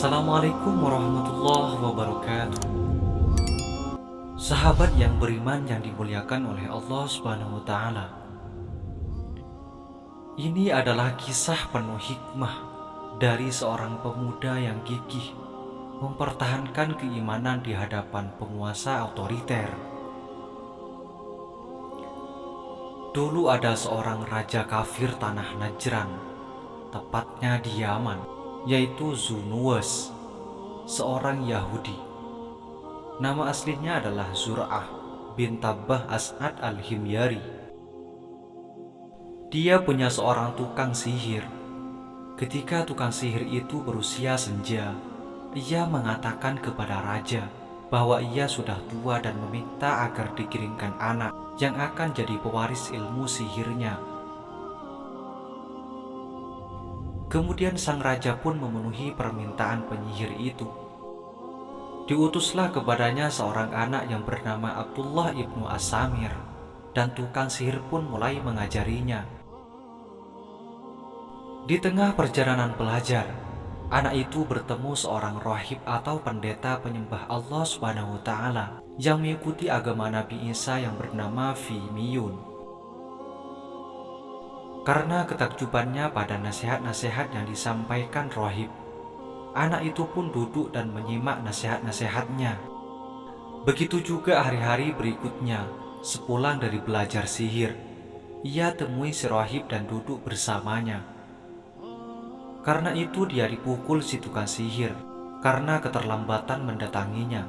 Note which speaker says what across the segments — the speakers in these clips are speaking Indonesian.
Speaker 1: Assalamualaikum warahmatullahi wabarakatuh. Sahabat yang beriman yang dimuliakan oleh Allah Subhanahu wa taala. Ini adalah kisah penuh hikmah dari seorang pemuda yang gigih mempertahankan keimanan di hadapan penguasa otoriter. Dulu ada seorang raja kafir tanah Najran, tepatnya di Yaman, yaitu Zunuwas, seorang Yahudi. Nama aslinya adalah Zur'ah bin Tabbah As'ad al-Himyari. Dia punya seorang tukang sihir. Ketika tukang sihir itu berusia senja, ia mengatakan kepada raja bahwa ia sudah tua dan meminta agar dikirimkan anak yang akan jadi pewaris ilmu sihirnya. Kemudian sang raja pun memenuhi permintaan penyihir itu. Diutuslah kepadanya seorang anak yang bernama Abdullah ibnu As-Samir, dan tukang sihir pun mulai mengajarinya. Di tengah perjalanan belajar, anak itu bertemu seorang rohib atau pendeta penyembah Allah Subhanahu wa taala yang mengikuti agama Nabi Isa yang bernama Fi-Miyun. Karena ketakjubannya pada nasihat-nasihat yang disampaikan rohib, anak itu pun duduk dan menyimak nasihat-nasihatnya. Begitu juga hari-hari berikutnya, sepulang dari belajar sihir, ia temui si rohib dan duduk bersamanya. Karena itu dia dipukul si tukang sihir karena keterlambatan mendatanginya.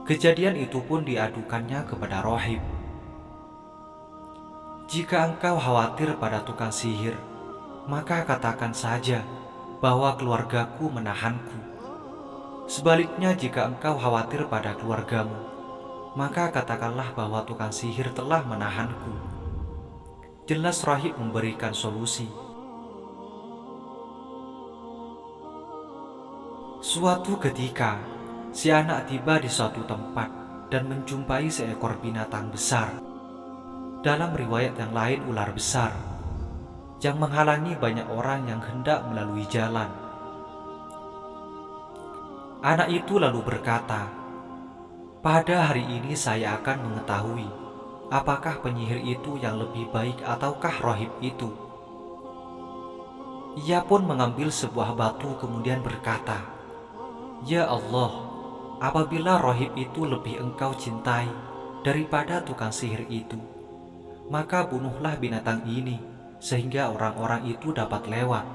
Speaker 1: Kejadian itu pun diadukannya kepada rohib. Jika engkau khawatir pada tukang sihir, maka katakan saja bahwa keluargaku menahanku. Sebaliknya, jika engkau khawatir pada keluargamu, maka katakanlah bahwa tukang sihir telah menahanku. Jelas rahib memberikan solusi. Suatu ketika, si anak tiba di suatu tempat dan menjumpai seekor binatang besar. Dalam riwayat yang lain, ular besar yang menghalangi banyak orang yang hendak melalui jalan. Anak itu lalu berkata, "Pada hari ini saya akan mengetahui apakah penyihir itu yang lebih baik ataukah rohib itu." Ia pun mengambil sebuah batu kemudian berkata, "Ya Allah, apabila rohib itu lebih engkau cintai daripada tukang sihir itu, maka bunuhlah binatang ini sehingga orang-orang itu dapat lewat."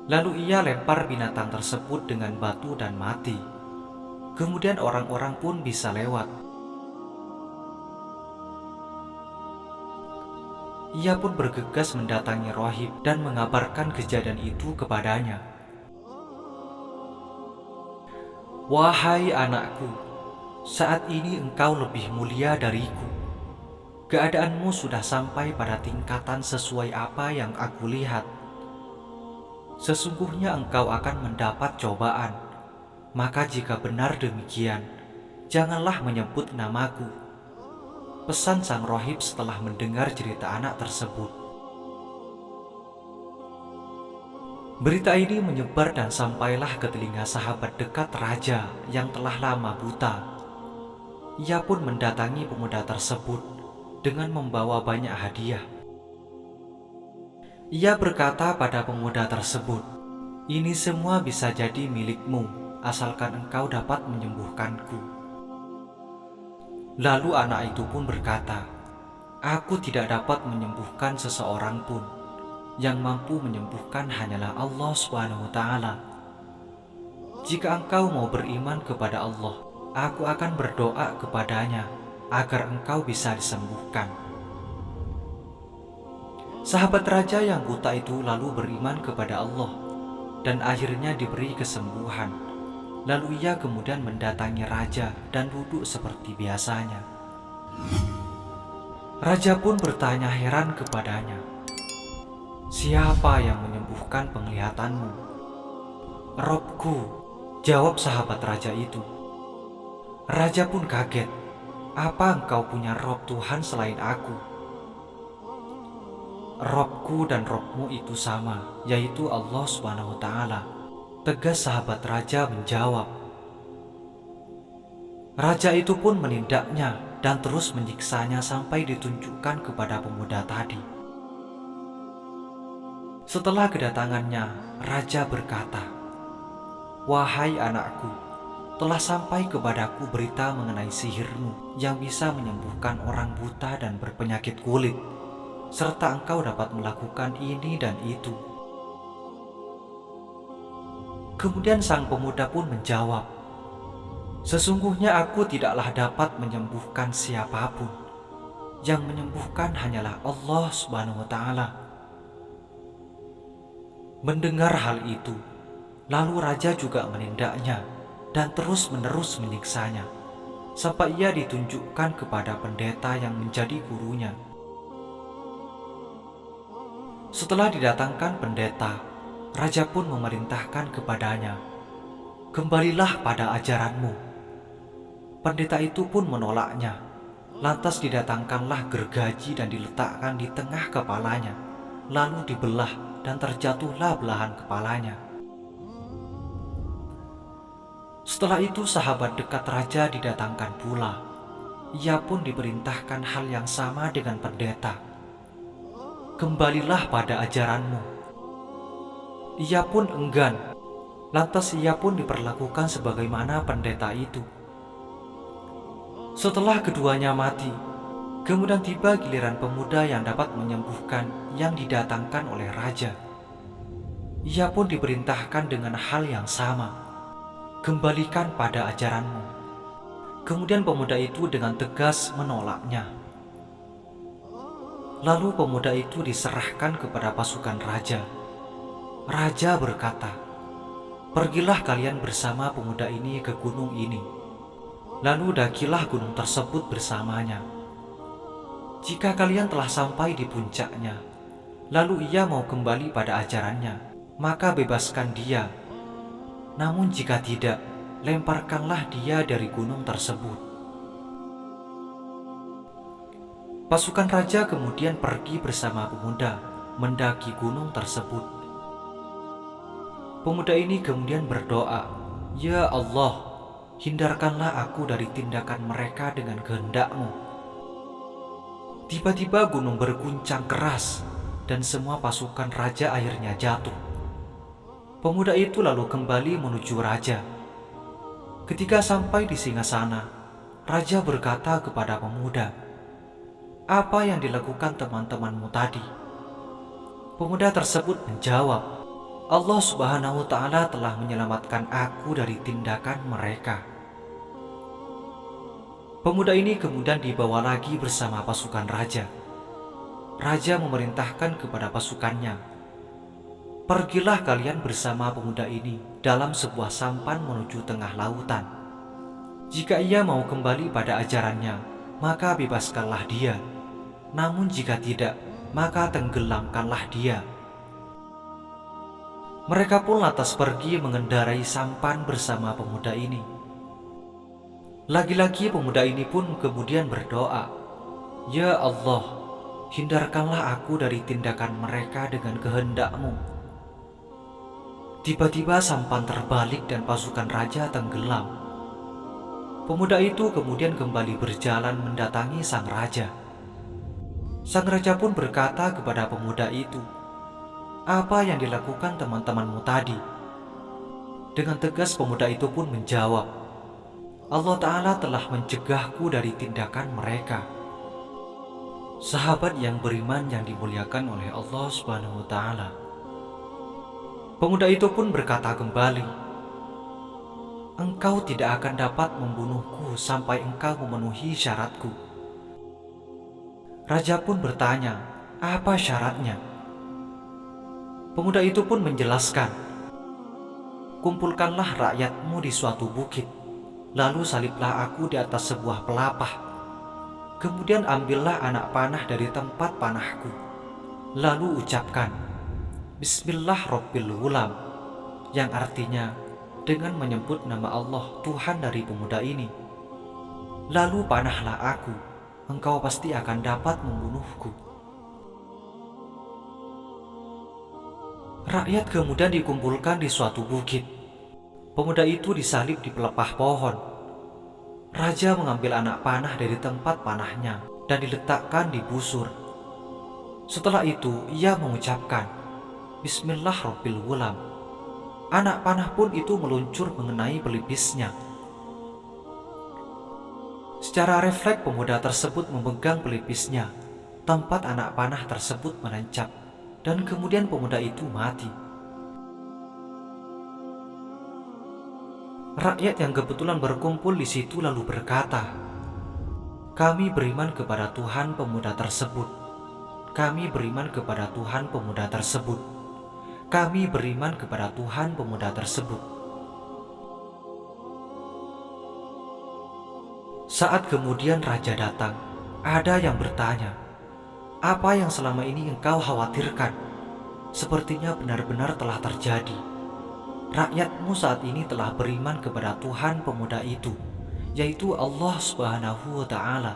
Speaker 1: Lalu ia lempar binatang tersebut dengan batu dan mati. Kemudian orang-orang pun bisa lewat. Ia pun bergegas mendatangi rohib dan mengabarkan kejadian itu kepadanya. "Wahai anakku, saat ini engkau lebih mulia dariku. Keadaanmu sudah sampai pada tingkatan sesuai apa yang aku lihat. Sesungguhnya engkau akan mendapat cobaan. Maka jika benar demikian, janganlah menyebut namaku." Pesan sang rohib setelah mendengar cerita anak tersebut. Berita ini menyebar dan sampailah ke telinga sahabat dekat raja yang telah lama buta. Ia pun mendatangi pemuda tersebut dengan membawa banyak hadiah. Ia berkata pada pemuda tersebut, "Ini semua bisa jadi milikmu asalkan engkau dapat menyembuhkanku." Lalu anak itu pun berkata, "Aku tidak dapat menyembuhkan seseorang pun. Yang mampu menyembuhkan hanyalah Allah Subhanahu wa taala. Jika engkau mau beriman kepada Allah, aku akan berdoa kepadanya agar engkau bisa disembuhkan." Sahabat raja yang buta itu lalu beriman kepada Allah dan akhirnya diberi kesembuhan. Lalu ia kemudian mendatangi raja dan duduk seperti biasanya. Raja pun bertanya heran kepadanya, "Siapa yang menyembuhkan penglihatanmu?" "Robku," jawab sahabat raja itu. Raja pun kaget. "Apa engkau punya Rob Tuhan selain aku?" "Robku dan Robmu itu sama, yaitu Allah Subhanahu wa taala. Tegas sahabat raja menjawab. Raja itu pun menindaknya dan terus menyiksanya sampai ditunjukkan kepada pemuda tadi. Setelah kedatangannya, raja berkata, "Wahai anakku, telah sampai kepadaku berita mengenai sihirmu yang bisa menyembuhkan orang buta dan berpenyakit kulit, serta engkau dapat melakukan ini dan itu." Kemudian sang pemuda pun menjawab, "Sesungguhnya aku tidaklah dapat menyembuhkan siapapun. Yang menyembuhkan hanyalah Allah Subhanahu wa Ta'ala." Mendengar hal itu, lalu raja juga menindaknya dan terus-menerus menyiksanya sampai ia ditunjukkan kepada pendeta yang menjadi gurunya. Setelah didatangkan pendeta, raja pun memerintahkan kepadanya, "Kembalilah pada ajaranmu." Pendeta itu pun menolaknya. Lantas didatangkanlah gergaji dan diletakkan di tengah kepalanya, lalu dibelah dan terjatuhlah belahan kepalanya. Setelah itu sahabat dekat raja didatangkan pula. Ia pun diperintahkan hal yang sama dengan pendeta. "Kembalilah pada ajaranmu." Ia pun enggan. Lantas ia pun diperlakukan sebagaimana pendeta itu. Setelah keduanya mati, kemudian tiba giliran pemuda yang dapat menyembuhkan yang didatangkan oleh raja. Ia pun diperintahkan dengan hal yang sama, "Kembalikan pada ajaranmu." Kemudian pemuda itu dengan tegas menolaknya. Lalu pemuda itu diserahkan kepada pasukan raja. Raja berkata, "Pergilah kalian bersama pemuda ini ke gunung ini. Lalu dakilah gunung tersebut bersamanya. Jika kalian telah sampai di puncaknya, lalu ia mau kembali pada ajarannya, maka bebaskan dia. Namun jika tidak, lemparkanlah dia dari gunung tersebut." Pasukan raja kemudian pergi bersama pemuda mendaki gunung tersebut. Pemuda ini kemudian berdoa, "Ya Allah, hindarkanlah aku dari tindakan mereka dengan kehendak-Mu." Tiba-tiba gunung berguncang keras dan semua pasukan raja akhirnya jatuh. Pemuda itu lalu kembali menuju raja. Ketika sampai di singgasana, raja berkata kepada pemuda, "Apa yang dilakukan teman-temanmu tadi?" Pemuda tersebut menjawab, "Allah Subhanahu wa Ta'ala telah menyelamatkan aku dari tindakan mereka." Pemuda ini kemudian dibawa lagi bersama pasukan raja. Raja memerintahkan kepada pasukannya, "Pergilah kalian bersama pemuda ini dalam sebuah sampan menuju tengah lautan. Jika ia mau kembali pada ajarannya, maka bebaskanlah dia. Namun jika tidak, maka tenggelamkanlah dia." Mereka pun lantas pergi mengendarai sampan bersama pemuda ini. Lagi-lagi pemuda ini pun kemudian berdoa, "Ya Allah, hindarkanlah aku dari tindakan mereka dengan kehendak-Mu." Tiba-tiba sampan terbalik dan pasukan raja tenggelam. Pemuda itu kemudian kembali berjalan mendatangi sang raja. Sang raja pun berkata kepada pemuda itu, "Apa yang dilakukan teman-temanmu tadi?" Dengan tegas pemuda itu pun menjawab, "Allah Ta'ala telah mencegahku dari tindakan mereka." Sahabat yang beriman yang dimuliakan oleh Allah Subhanahu wa Ta'ala. Pemuda itu pun berkata kembali, "Engkau tidak akan dapat membunuhku sampai engkau memenuhi syaratku." Raja pun bertanya, "Apa syaratnya?" Pemuda itu pun menjelaskan, "Kumpulkanlah rakyatmu di suatu bukit, lalu saliblah aku di atas sebuah pelapah. Kemudian ambillah anak panah dari tempat panahku, lalu ucapkan, 'Bismillah Rabbil Ghulam,' yang artinya dengan menyebut nama Allah Tuhan dari pemuda ini. Lalu panahlah aku, engkau pasti akan dapat membunuhku." Rakyat kemudian dikumpulkan di suatu bukit. pemuda itu disalib di pelepah pohon. Raja mengambil anak panah dari tempat panahnya dan diletakkan di busur. Setelah itu ia mengucapkan, Bismillah Rabbil Ghulam. Anak panah pun itu meluncur mengenai pelipisnya. Secara refleks pemuda tersebut memegang pelipisnya, tempat anak panah tersebut menancap, dan kemudian pemuda itu mati. Rakyat yang kebetulan berkumpul di situ lalu berkata, "Kami beriman kepada Tuhan pemuda tersebut. Kami beriman kepada Tuhan pemuda tersebut. Kami beriman kepada Tuhan pemuda tersebut." Saat kemudian raja datang, ada yang bertanya, "Apa yang selama ini engkau khawatirkan? Sepertinya benar-benar telah terjadi. Rakyatmu saat ini telah beriman kepada Tuhan pemuda itu, yaitu Allah Subhanahu wa Ta'ala."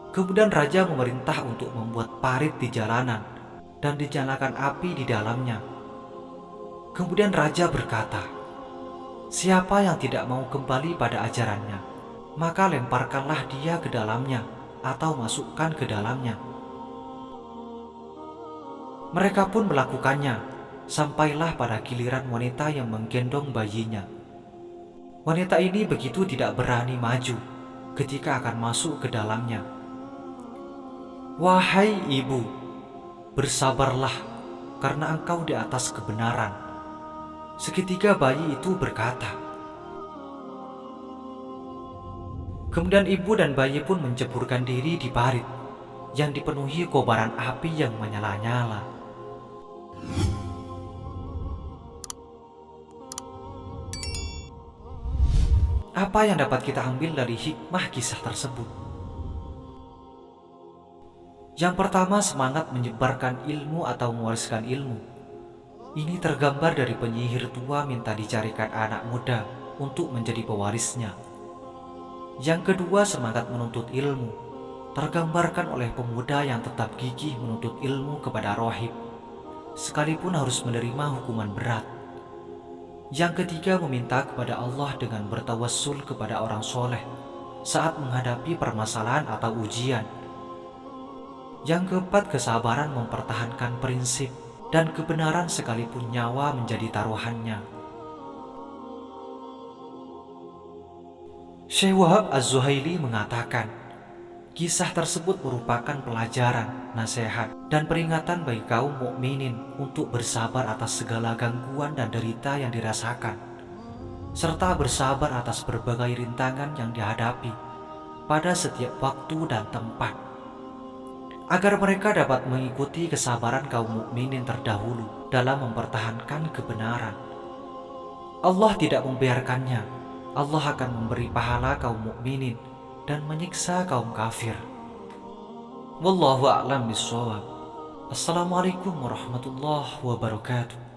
Speaker 1: Kemudian raja memerintah untuk membuat parit di jalanan dan dinyalakan api di dalamnya. Kemudian raja berkata, "Siapa yang tidak mau kembali pada ajarannya, maka lemparkanlah dia ke dalamnya atau masukkan ke dalamnya." Mereka pun melakukannya, sampailah pada giliran wanita yang menggendong bayinya. Wanita ini begitu tidak berani maju ketika akan masuk ke dalamnya. "Wahai ibu, bersabarlah karena engkau di atas kebenaran." Seketika bayi itu berkata. Kemudian ibu dan bayi pun menceburkan diri di parit yang dipenuhi kobaran api yang menyala-nyala. Apa yang dapat kita ambil dari hikmah kisah tersebut? Yang pertama, semangat menyebarkan ilmu atau mewariskan ilmu. Ini tergambar dari penyihir tua minta dicarikan anak muda untuk menjadi pewarisnya. Yang kedua, semangat menuntut ilmu, tergambarkan oleh pemuda yang tetap gigih menuntut ilmu kepada rohib, sekalipun harus menerima hukuman berat. Yang ketiga, meminta kepada Allah dengan bertawassul kepada orang soleh saat menghadapi permasalahan atau ujian. Yang keempat, kesabaran mempertahankan prinsip dan kebenaran sekalipun nyawa menjadi taruhannya. Syekh Wahab Az-Zuhaili mengatakan, kisah tersebut merupakan pelajaran, nasihat, dan peringatan bagi kaum mukminin untuk bersabar atas segala gangguan dan derita yang dirasakan, serta bersabar atas berbagai rintangan yang dihadapi pada setiap waktu dan tempat, agar mereka dapat mengikuti kesabaran kaum mukminin terdahulu dalam mempertahankan kebenaran. Allah tidak membiarkannya. Allah akan memberi pahala kaum mukminin dan menyiksa kaum kafir. Wallahu a'lam bishawab. Assalamualaikum warahmatullahi wabarakatuh.